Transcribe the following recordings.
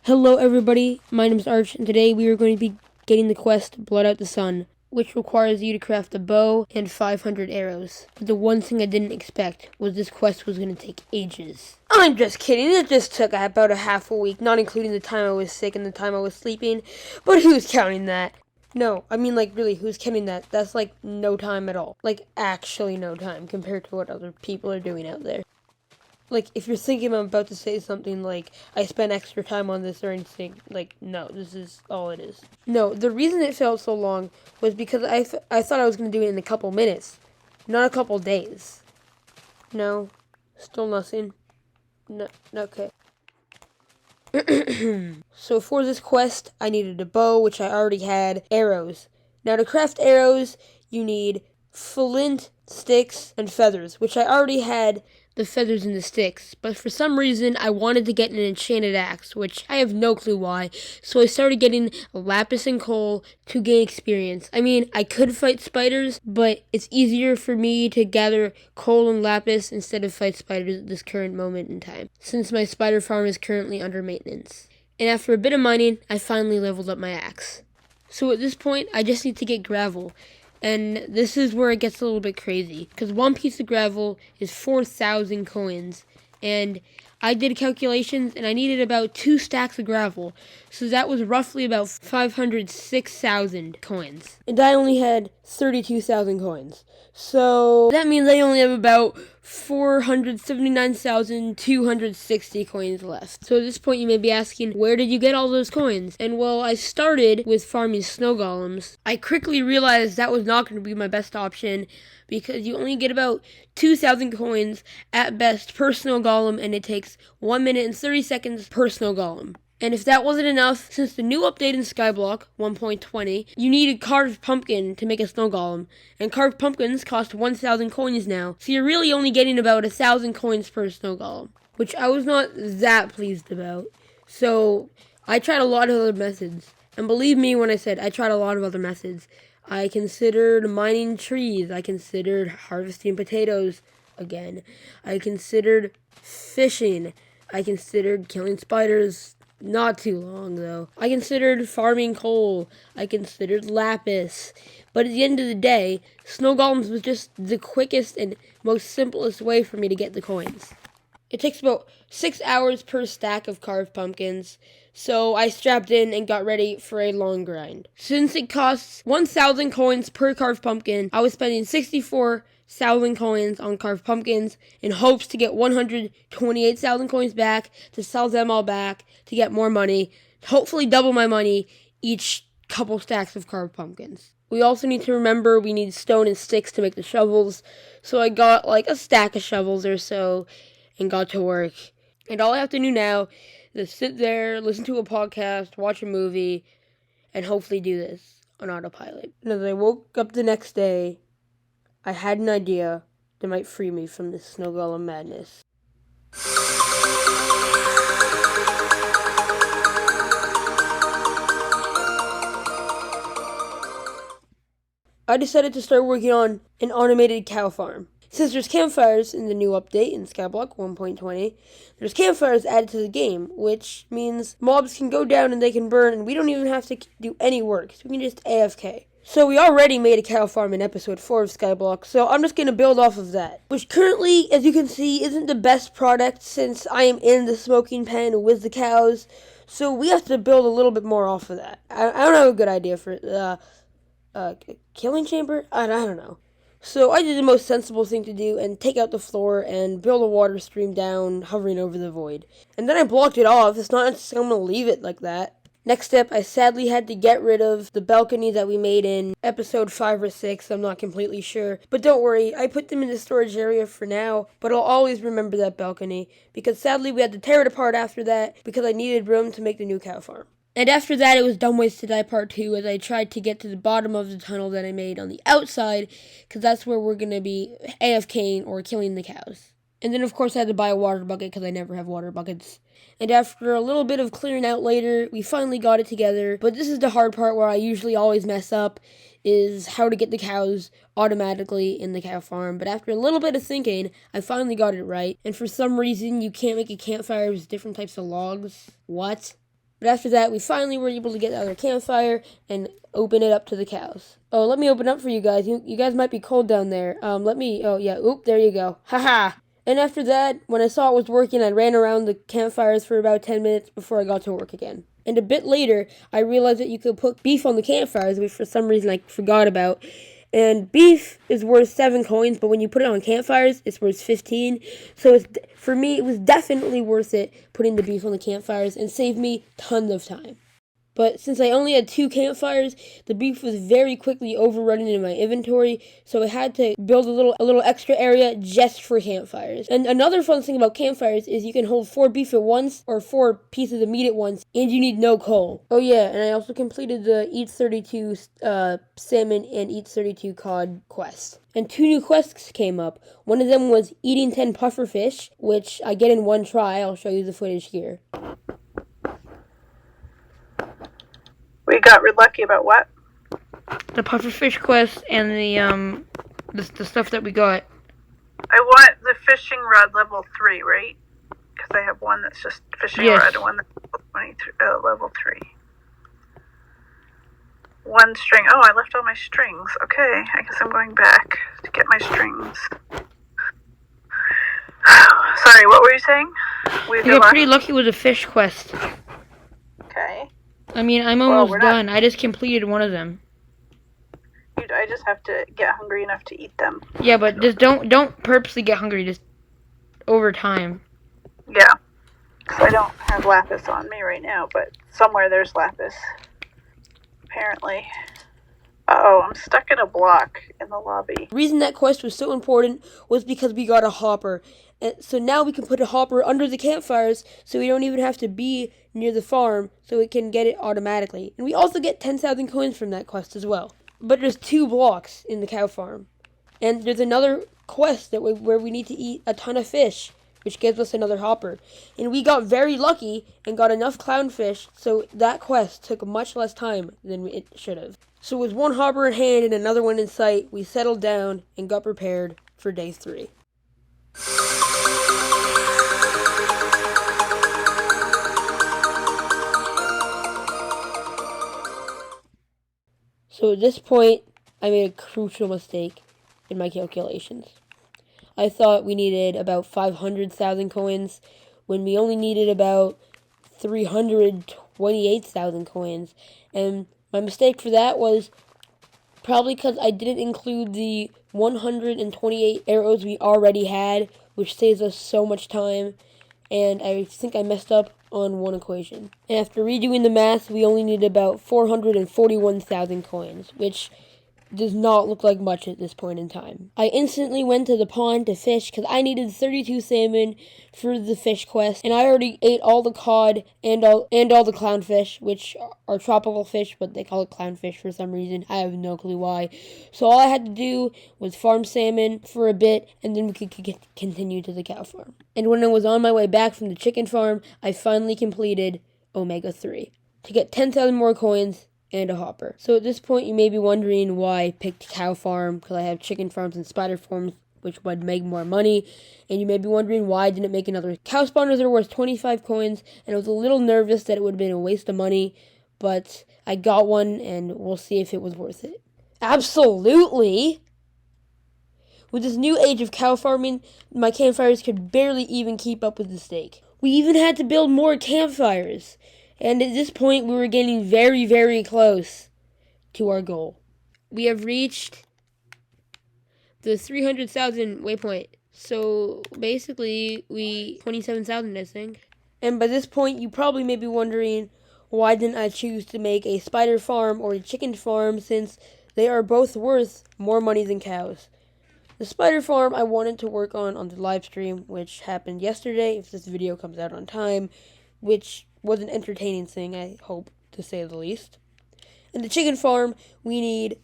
Hello everybody, my name is Arch, and today we are going to be getting the quest Blot Out the Sun, which requires you to craft a bow and 500 arrows. But the one thing I didn't expect was this quest was going to take ages. I'm just kidding, it just took about a half a week, not including the time I was sick and the time I was sleeping, but who's counting that? No, I mean really, who's counting that? That's no time at all. Actually no time compared to what other people are doing out there. If you're thinking I'm about to say something I spent extra time on this or anything, no, this is all it is. No, the reason it felt so long was because I thought I was going to do it in a couple minutes, not a couple days. No, still nothing. No, okay. So for this quest, I needed a bow, which I already had, arrows. Now to craft arrows, you need flint, sticks, and feathers, which I already had the feathers and the sticks, but for some reason I wanted to get an enchanted axe, which I have no clue why, so I started getting lapis and coal to gain experience. I mean, I could fight spiders, but it's easier for me to gather coal and lapis instead of fight spiders at this current moment in time, since my spider farm is currently under maintenance. And after a bit of mining, I finally leveled up my axe. So at this point, I just need to get gravel. And this is where it gets a little bit crazy, because one piece of gravel is 4,000 coins, and I did calculations, and I needed about 2 stacks of gravel, so that was roughly about 506,000 coins. And I only had 32,000 coins, so that means I only have about 479,260 coins left. So at this point you may be asking, where did you get all those coins? And well, I started with farming snow golems. I quickly realized that was not going to be my best option because you only get about 2,000 coins at best per snow golem, and it takes 1 minute and 30 seconds per snow golem. And if that wasn't enough, since the new update in Skyblock 1.20, you need a carved pumpkin to make a snow golem. And carved pumpkins cost 1,000 coins now, so you're really only getting about 1,000 coins per snow golem, which I was not that pleased about. So I tried a lot of other methods. And believe me when I said I tried a lot of other methods. I considered mining trees. I considered harvesting potatoes again. I considered fishing. I considered killing spiders. Not too long, though. I considered farming coal. I considered lapis. But at the end of the day, snow golems was just the quickest and most simplest way for me to get the coins. It takes about 6 hours per stack of carved pumpkins, so I strapped in and got ready for a long grind. Since it costs 1,000 coins per carved pumpkin, I was spending 64,000 coins on carved pumpkins in hopes to get 128,000 coins back, to sell them all back, to get more money, hopefully double my money each couple stacks of carved pumpkins. We also need to remember we need stone and sticks to make the shovels, so I got a stack of shovels or so and got to work. And all I have to do now is sit there, listen to a podcast, watch a movie, and hopefully do this on autopilot. And as I woke up the next day, I had an idea that might free me from this snow golem madness. I decided to start working on an automated cow farm. Since there's campfires in the new update in Skyblock 1.20, there's campfires added to the game, which means mobs can go down and they can burn, and we don't even have to do any work, so we can just AFK. So we already made a cow farm in episode 4 of Skyblock, so I'm just going to build off of that. Which currently, as you can see, isn't the best product since I am in the smoking pen with the cows, so we have to build a little bit more off of that. I don't have a good idea for killing chamber? I don't know. So I did the most sensible thing to do and take out the floor and build a water stream down, hovering over the void. And then I blocked it off. It's not just I'm going to leave it like that. Next step, I sadly had to get rid of the balcony that we made in episode 5 or 6. I'm not completely sure. But don't worry, I put them in the storage area for now, but I'll always remember that balcony, because sadly we had to tear it apart after that because I needed room to make the new cow farm. And after that, it was Dumb Ways to Die Part 2, as I tried to get to the bottom of the tunnel that I made on the outside, because that's where we're going to be AFKing or killing the cows. And then, of course, I had to buy a water bucket, because I never have water buckets. And after a little bit of clearing out later, we finally got it together. But this is the hard part where I usually always mess up, is how to get the cows automatically in the cow farm. But after a little bit of thinking, I finally got it right. And for some reason, you can't make a campfire with different types of logs. What? But after that, we finally were able to get out our campfire and open it up to the cows. Oh, let me open up for you guys. You guys might be cold down there. Oh yeah, oop, there you go. Haha. And after that, when I saw it was working, I ran around the campfires for about 10 minutes before I got to work again. And a bit later, I realized that you could put beef on the campfires, which for some reason I forgot about. And beef is worth 7 coins, but when you put it on campfires, it's worth 15. So for me, it was definitely worth it putting the beef on the campfires and saved me tons of time. But since I only had 2 campfires, the beef was very quickly overrunning in my inventory, so I had to build a little extra area just for campfires. And another fun thing about campfires is you can hold 4 beef at once, or 4 pieces of meat at once, and you need no coal. Oh yeah, and I also completed the Eat 32 salmon and Eat 32 cod quest. And 2 new quests came up. One of them was eating 10 puffer fish, which I get in one try. I'll show you the footage here. We got lucky about what? The pufferfish quest and the stuff that we got. I want the fishing rod level 3, right? Because I have one that's just fishing rod and one that's level 3. 1 string. Oh, I left all my strings. Okay, I guess I'm going back to get my strings. Sorry, what were you saying? We got pretty lucky with the fish quest. Okay. I mean, I'm almost done. I just completed one of them. I just have to get hungry enough to eat them. Yeah, but just don't purposely get hungry. Just over time. Yeah. I don't have lapis on me right now, but somewhere there's lapis. Apparently. Uh-oh, I'm stuck in a block in the lobby. The reason that quest was so important was because we got a hopper. And so now we can put a hopper under the campfires so we don't even have to be near the farm so we can get it automatically. And we also get 10,000 coins from that quest as well. But there's 2 blocks in the cow farm. And there's another quest where we need to eat a ton of fish, which gives us another hopper. And we got very lucky and got enough clownfish, so that quest took much less time than it should have. So with 1 hopper in hand and another one in sight, we settled down and got prepared for day 3. So at this point, I made a crucial mistake in my calculations. I thought we needed about 500,000 coins when we only needed about 328,000 coins. And my mistake for that was probably because I didn't include the 128 arrows we already had, which saves us so much time. And I think I messed up on one equation. And after redoing the math, we only needed about 441,000 coins, which does not look like much at this point in time. I instantly went to the pond to fish because I needed 32 salmon for the fish quest, and I already ate all the cod and all the clownfish, which are tropical fish, but they call it clownfish for some reason. I have no clue why. So all I had to do was farm salmon for a bit, and then we could continue to the cow farm. And when I was on my way back from the chicken farm, I finally completed Omega 3 to get 10,000 more coins and a hopper. So at this point, you may be wondering why I picked cow farm, because I have chicken farms and spider farms, which would make more money. And you may be wondering why I didn't make another. Cow spawners are worth 25 coins, and I was a little nervous that it would have been a waste of money, but I got one, and we'll see if it was worth it. Absolutely! With this new age of cow farming, my campfires could barely even keep up with the steak. We even had to build more campfires. And at this point, we were getting very, very close to our goal. We have reached the 300,000 waypoint. So basically, 27,000, I think. And by this point, you probably may be wondering, why didn't I choose to make a spider farm or a chicken farm, since they are both worth more money than cows? The spider farm I wanted to work on the live stream, which happened yesterday, if this video comes out on time, which was an entertaining thing, I hope, to say the least. In the chicken farm, we need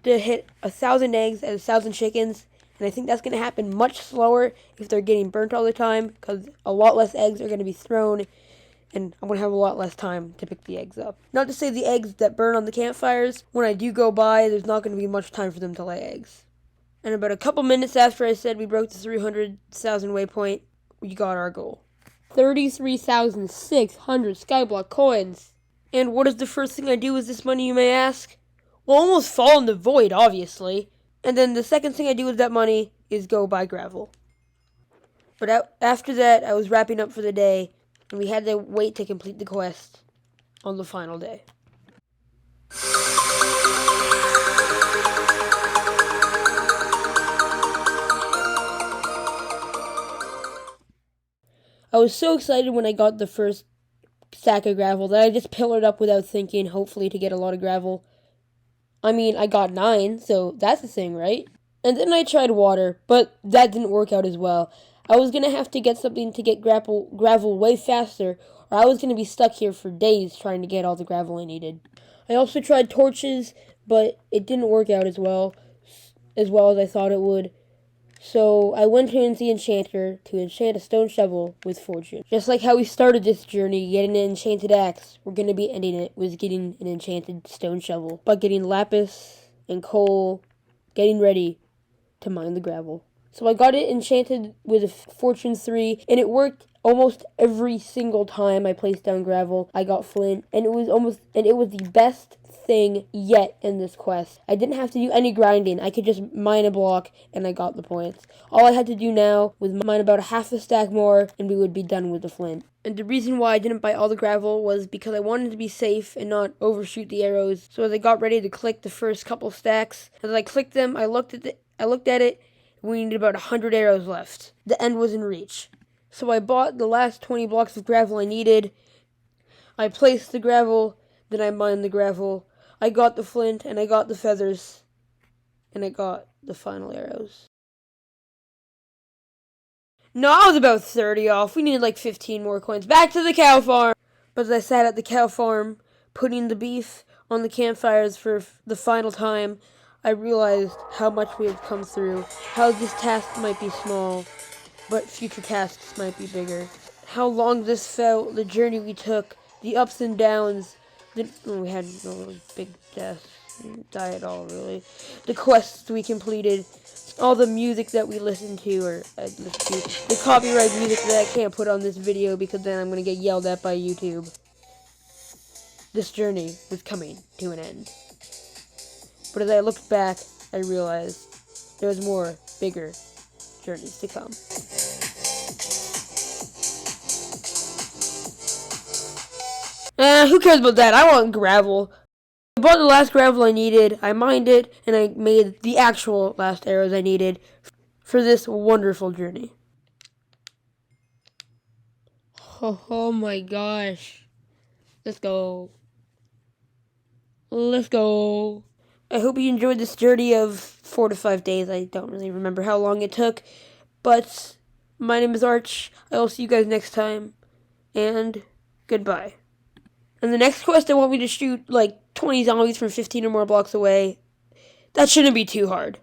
to hit 1,000 eggs and 1,000 chickens, and I think that's going to happen much slower if they're getting burnt all the time, because a lot less eggs are going to be thrown, and I'm going to have a lot less time to pick the eggs up. Not to say the eggs that burn on the campfires, when I do go by, there's not going to be much time for them to lay eggs. And about a couple minutes after I said we broke the 300,000 waypoint, we got our goal. 33,600 Skyblock coins. And what is the first thing I do with this money, you may ask? Well, almost fall in the void, obviously. And then the second thing I do with that money is go buy gravel. But after that, I was wrapping up for the day, and we had to wait to complete the quest on the final day. I was so excited when I got the first stack of gravel that I just pillared up without thinking, hopefully to get a lot of gravel. I mean, I got 9, so that's a thing, right? And then I tried water, but that didn't work out as well. I was going to have to get something to get gravel way faster, or I was going to be stuck here for days trying to get all the gravel I needed. I also tried torches, but it didn't work out as well as I thought it would. So I went to the enchanter to enchant a stone shovel with fortune. Just like how we started this journey, getting an enchanted axe, we're going to be ending it with getting an enchanted stone shovel. By getting lapis and coal, getting ready to mine the gravel. So I got it enchanted with a fortune 3, and it worked almost every single time I placed down gravel. I got flint, and it was the best thing yet in this quest. I didn't have to do any grinding. I could just mine a block, and I got the points. All I had to do now was mine about a half a stack more, and we would be done with the flint. And the reason why I didn't buy all the gravel was because I wanted to be safe and not overshoot the arrows. So as I got ready to click the first couple stacks, as I clicked them, I looked at it. We needed about 100 arrows left. The end was in reach. So I bought the last 20 blocks of gravel I needed. I placed the gravel, then I mined the gravel. I got the flint, and I got the feathers, and I got the final arrows. No, I was about 30 off. We needed like 15 more coins. Back to the cow farm! But as I sat at the cow farm, putting the beef on the campfires for the final time, I realized how much we have come through, how this task might be small, but future tasks might be bigger. How long this felt, the journey we took, the ups and downs, we had no really big deaths, didn't die at all really, the quests we completed, all the music that we listened to, the copyright music that I can't put on this video because then I'm going to get yelled at by YouTube. This journey was coming to an end. But as I looked back, I realized there was more, bigger journeys to come. Who cares about that? I want gravel. I bought the last gravel I needed, I mined it, and I made the actual last arrows I needed for this wonderful journey. Oh my gosh. Let's go. Let's go. I hope you enjoyed this journey of 4 to 5 days. I don't really remember how long it took. But my name is Arch. I will see you guys next time. And goodbye. And the next quest, I want me to shoot like 20 zombies from 15 or more blocks away. That shouldn't be too hard.